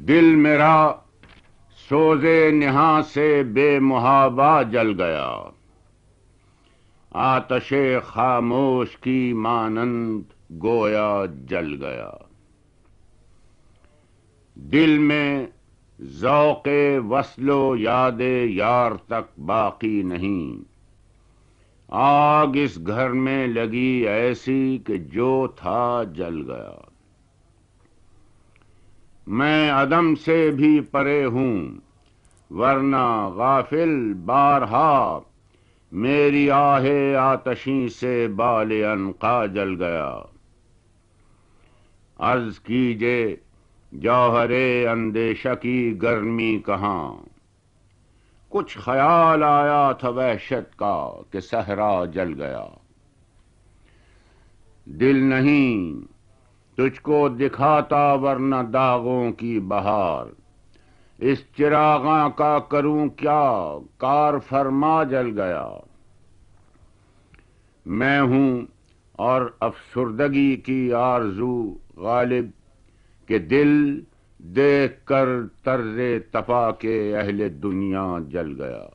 دل میرا سوزے نہاں سے بے محابا جل گیا، آتش خاموش کی مانند گویا جل گیا۔ دل میں ذوق وصل و یاد یار تک باقی نہیں، آگ اس گھر میں لگی ایسی کہ جو تھا جل گیا۔ میں عدم سے بھی پرے ہوں ورنہ غافل بارہا، میری آہ آتشیں سے بال عنقا جل گیا۔ عرض کیجے جوہر اندیشہ کی گرمی کہاں، کچھ خیال آیا تھا وحشت کا کہ صحرا جل گیا۔ دل نہیں تجھ کو دکھاتا ورنہ داغوں کی بہار، اس چراغاں کا کروں کیا کار فرما جل گیا۔ میں ہوں اور افسردگی کی آرزو غالب کہ دل دیکھ کر طرز تپا کے اہل دنیا جل گیا۔